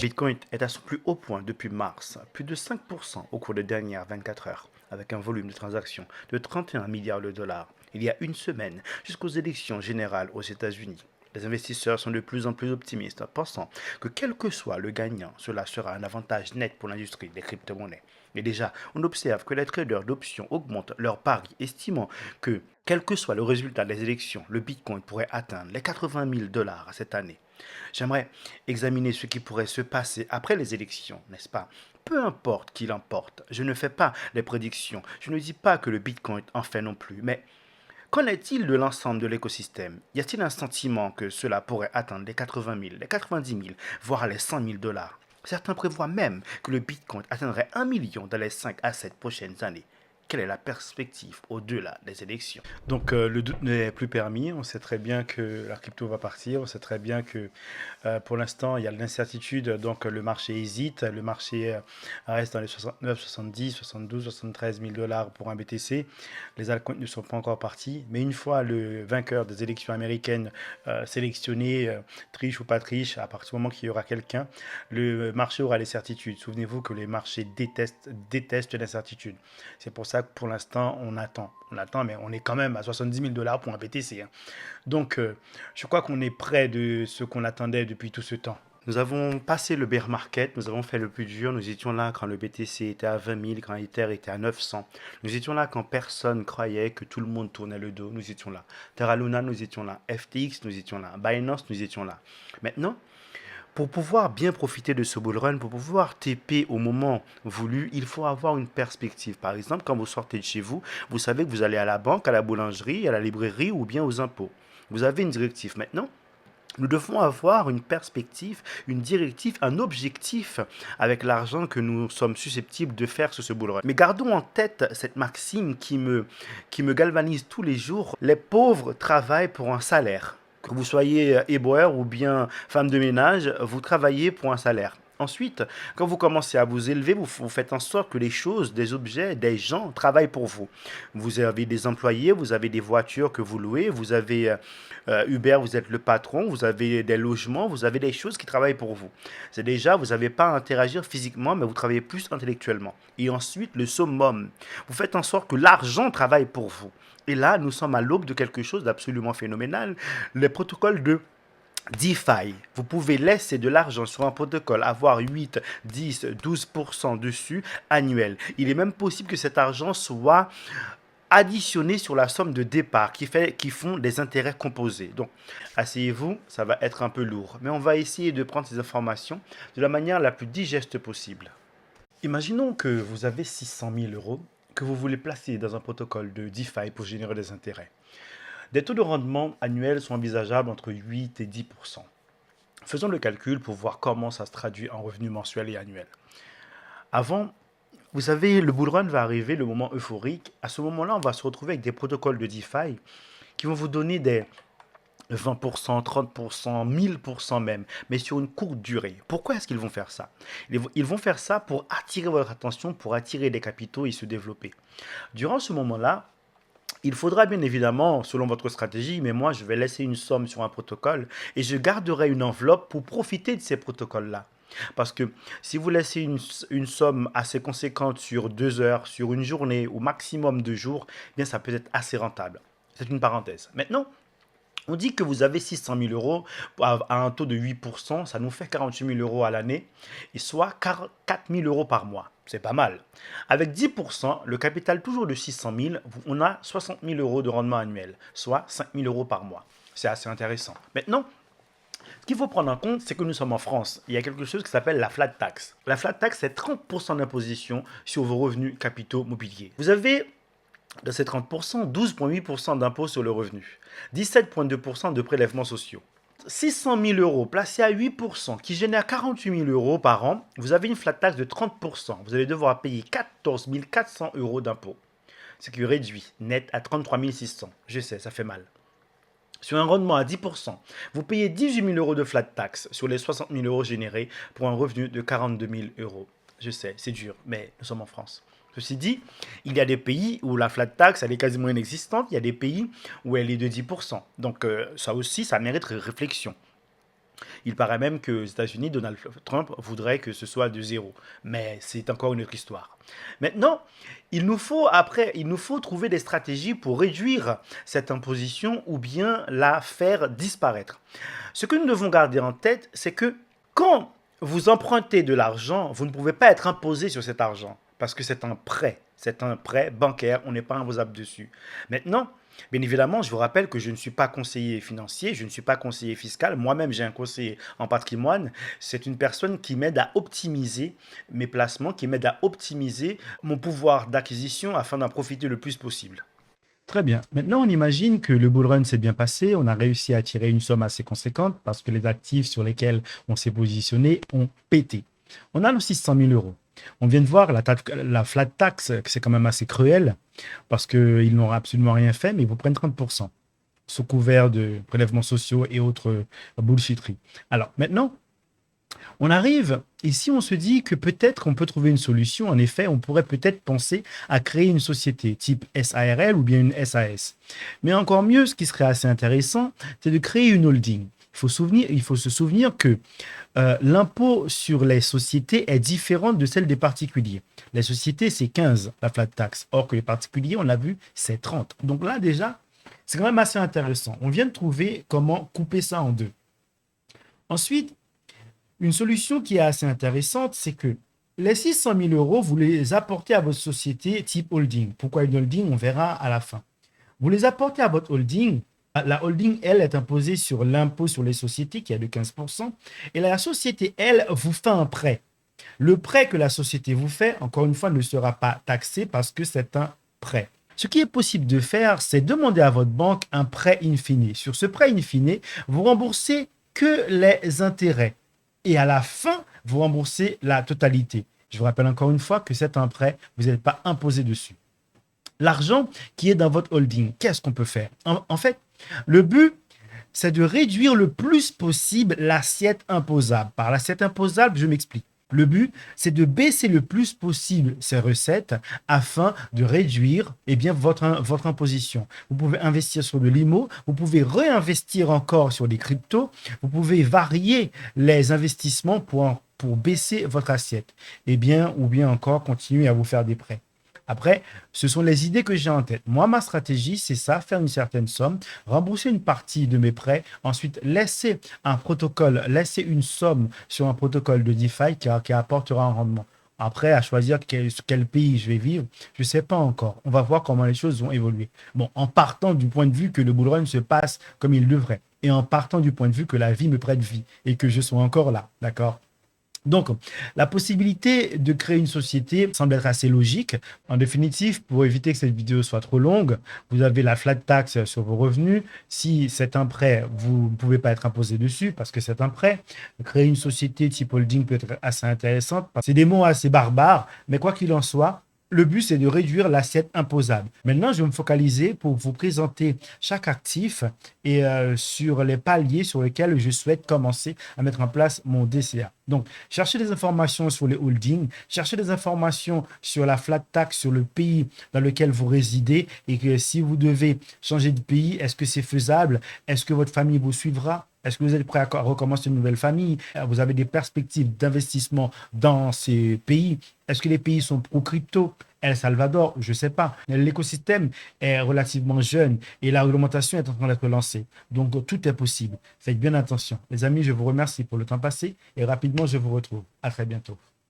Bitcoin est à son plus haut point depuis mars, plus de 5% au cours des dernières 24 heures, avec un volume de transactions de 31 milliards de dollars. Il y a une semaine, jusqu'aux élections générales aux États-Unis. Les investisseurs sont de plus en plus optimistes, pensant que quel que soit le gagnant, cela sera un avantage net pour l'industrie des crypto-monnaies. Mais déjà, on observe que les traders d'options augmentent leurs paris, estimant que, quel que soit le résultat des élections, le Bitcoin pourrait atteindre les 80 000 dollars cette année. J'aimerais examiner ce qui pourrait se passer après les élections, n'est-ce pas? Peu importe qui l'emporte, je ne fais pas les prédictions, je ne dis pas que le Bitcoin en fait non plus, mais qu'en est-il de l'ensemble de l'écosystème? Y a-t-il un sentiment que cela pourrait atteindre les 80 000, les 90 000, voire les 100 000 dollars? Certains prévoient même que le Bitcoin atteindrait 1 million dans les 5 à 7 prochaines années. Quelle est la perspective au-delà des élections? Donc le doute n'est plus permis. On sait très bien que la crypto va partir. On sait très bien que pour l'instant il y a de l'incertitude. Donc le marché hésite. Le marché reste dans les 69, 70, 72, 73 000 dollars pour un BTC. Les altcoins ne sont pas encore partis. Mais une fois le vainqueur des élections américaines sélectionné, triche ou pas triche, à partir du moment qu'il y aura quelqu'un, le marché aura les certitudes. Souvenez-vous que les marchés détestent l'incertitude. C'est pour ça que pour l'instant, on attend. On attend, mais on est quand même à 70 000 dollars pour un BTC. Hein. Donc, je crois qu'on est près de ce qu'on attendait depuis tout ce temps. Nous avons passé le bear market, nous avons fait le plus dur. Nous étions là quand le BTC était à 20 000, quand Ether était à 900. Nous étions là quand personne croyait que tout le monde tournait le dos. Nous étions là. Terra Luna, nous étions là. FTX, nous étions là. Binance, nous étions là. Maintenant, pour pouvoir bien profiter de ce bull run, pour pouvoir TP au moment voulu, il faut avoir une perspective. Par exemple, quand vous sortez de chez vous, vous savez que vous allez à la banque, à la boulangerie, à la librairie ou bien aux impôts. Vous avez une directive. Maintenant, nous devons avoir une perspective, une directive, un objectif avec l'argent que nous sommes susceptibles de faire sur ce bull run. Mais gardons en tête cette maxime qui me galvanise tous les jours. Les pauvres travaillent pour un salaire. Que vous soyez éboueur ou bien femme de ménage, vous travaillez pour un salaire. Ensuite, quand vous commencez à vous élever, vous faites en sorte que les choses, des objets, des gens travaillent pour vous. Vous avez des employés, vous avez des voitures que vous louez, vous avez Uber, vous êtes le patron, vous avez des logements, vous avez des choses qui travaillent pour vous. C'est déjà, vous n'avez pas à interagir physiquement, mais vous travaillez plus intellectuellement. Et ensuite, le summum. Vous faites en sorte que l'argent travaille pour vous. Et là, nous sommes à l'aube de quelque chose d'absolument phénoménal. Les protocoles de DeFi, vous pouvez laisser de l'argent sur un protocole, avoir 8, 10, 12% dessus annuel. Il est même possible que cet argent soit additionné sur la somme de départ qui font des intérêts composés. Donc, asseyez-vous, ça va être un peu lourd. Mais on va essayer de prendre ces informations de la manière la plus digeste possible. Imaginons que vous avez 600 000 euros que vous voulez placer dans un protocole de DeFi pour générer des intérêts. Des taux de rendement annuels sont envisageables entre 8 et 10%. Faisons le calcul pour voir comment ça se traduit en revenus mensuels et annuels. Avant, vous savez, le bull run va arriver, le moment euphorique. À ce moment-là, on va se retrouver avec des protocoles de DeFi qui vont vous donner des 20%, 30%, 1000% même, mais sur une courte durée. Pourquoi est-ce qu'ils vont faire ça? Ils vont faire ça pour attirer votre attention, pour attirer des capitaux et se développer. Durant ce moment-là, il faudra bien évidemment, selon votre stratégie, mais moi je vais laisser une somme sur un protocole et je garderai une enveloppe pour profiter de ces protocoles-là. Parce que si vous laissez une somme assez conséquente sur 2 heures, sur une journée ou maximum 2 jours, eh bien ça peut être assez rentable. C'est une parenthèse. Maintenant, on dit que vous avez 600 000 euros à un taux de 8%, ça nous fait 48 000 euros à l'année, et soit 4 000 euros par mois. C'est pas mal. Avec 10%, le capital toujours de 600 000, on a 60 000 euros de rendement annuel, soit 5 000 euros par mois. C'est assez intéressant. Maintenant, ce qu'il faut prendre en compte, c'est que nous sommes en France. Il y a quelque chose qui s'appelle la flat tax. La flat tax, c'est 30% d'imposition sur vos revenus capitaux mobiliers. Vous avez de ces 30%, 12,8% d'impôt sur le revenu, 17,2% de prélèvements sociaux. 600 000 euros placés à 8% qui génèrent 48 000 euros par an, vous avez une flat tax de 30%. Vous allez devoir payer 14 400 euros d'impôt, ce qui réduit net à 33 600. Je sais, ça fait mal. Sur un rendement à 10%, vous payez 18 000 euros de flat tax sur les 60 000 euros générés pour un revenu de 42 000 euros. Je sais, c'est dur, mais nous sommes en France. Ceci dit, il y a des pays où la flat tax, elle est quasiment inexistante. Il y a des pays où elle est de 10%. Donc ça aussi, ça mérite réflexion. Il paraît même que aux États-Unis, Donald Trump voudrait que ce soit de zéro. Mais c'est encore une autre histoire. Maintenant, il nous faut trouver des stratégies pour réduire cette imposition ou bien la faire disparaître. Ce que nous devons garder en tête, c'est que quand vous empruntez de l'argent, vous ne pouvez pas être imposé sur cet argent parce que c'est un prêt. C'est un prêt bancaire, on n'est pas imposable dessus. Maintenant, bien évidemment, je vous rappelle que je ne suis pas conseiller financier, je ne suis pas conseiller fiscal. Moi-même, j'ai un conseiller en patrimoine. C'est une personne qui m'aide à optimiser mes placements, qui m'aide à optimiser mon pouvoir d'acquisition afin d'en profiter le plus possible. Très bien. Maintenant, on imagine que le bull run s'est bien passé. On a réussi à attirer une somme assez conséquente parce que les actifs sur lesquels on s'est positionné ont pété. On a nos 600 000 euros. On vient de voir la flat tax, que c'est quand même assez cruel parce qu'ils n'ont absolument rien fait, mais ils vous prennent 30% sous couvert de prélèvements sociaux et autres bullshitteries. Alors maintenant, on arrive, et si on se dit que peut-être on peut trouver une solution, en effet, on pourrait peut-être penser à créer une société type SARL ou bien une SAS. Mais encore mieux, ce qui serait assez intéressant, c'est de créer une holding. Il faut se souvenir que l'impôt sur les sociétés est différent de celle des particuliers. Les sociétés, c'est 15, la flat tax. Or que les particuliers, on l'a vu, c'est 30. Donc là, déjà, c'est quand même assez intéressant. On vient de trouver comment couper ça en deux. Ensuite, une solution qui est assez intéressante, c'est que les 600 000 euros, vous les apportez à votre société type holding. Pourquoi une holding? On verra à la fin. Vous les apportez à votre holding. La holding, elle, est imposée sur l'impôt sur les sociétés qui est de 15%. Et la société, elle, vous fait un prêt. Le prêt que la société vous fait, encore une fois, ne sera pas taxé parce que c'est un prêt. Ce qui est possible de faire, c'est demander à votre banque un prêt in fine. Sur ce prêt in fine, vous remboursez que les intérêts. Et à la fin, vous remboursez la totalité. Je vous rappelle encore une fois que c'est un prêt, vous n'êtes pas imposé dessus. L'argent qui est dans votre holding, qu'est-ce qu'on peut faire? En fait, le but, c'est de réduire le plus possible l'assiette imposable. Par l'assiette imposable, je m'explique. Le but, c'est de baisser le plus possible ces recettes afin de réduire votre imposition. Vous pouvez investir sur de l'IMO, vous pouvez réinvestir encore sur des cryptos, vous pouvez varier les investissements pour baisser votre assiette. Ou bien encore continuer à vous faire des prêts. Après, ce sont les idées que j'ai en tête. Moi, ma stratégie, c'est ça, faire une certaine somme, rembourser une partie de mes prêts, ensuite laisser une somme sur un protocole de DeFi qui apportera un rendement. Après, à choisir quel pays je vais vivre, je ne sais pas encore. On va voir comment les choses vont évoluer. Bon, en partant du point de vue que le bull run se passe comme il devrait, et en partant du point de vue que la vie me prête vie, et que je sois encore là, d'accord? Donc, la possibilité de créer une société semble être assez logique. En définitive, pour éviter que cette vidéo soit trop longue, vous avez la flat tax sur vos revenus. Si c'est un prêt, vous ne pouvez pas être imposé dessus parce que c'est un prêt. Créer une société type holding peut être assez intéressante. C'est des mots assez barbares, mais quoi qu'il en soit, le but, c'est de réduire l'assiette imposable. Maintenant, je vais me focaliser pour vous présenter chaque actif et sur les paliers sur lesquels je souhaite commencer à mettre en place mon DCA. Donc, cherchez des informations sur les holdings, cherchez des informations sur la flat tax, sur le pays dans lequel vous résidez et que si vous devez changer de pays, est-ce que c'est faisable? Est-ce que votre famille vous suivra? Est-ce que vous êtes prêt à recommencer une nouvelle famille? Vous avez des perspectives d'investissement dans ces pays? Est-ce que les pays sont pro-crypto? El Salvador, je ne sais pas. L'écosystème est relativement jeune et la réglementation est en train d'être lancée. Donc, tout est possible. Faites bien attention. Les amis, je vous remercie pour le temps passé et rapidement, je vous retrouve. À très bientôt.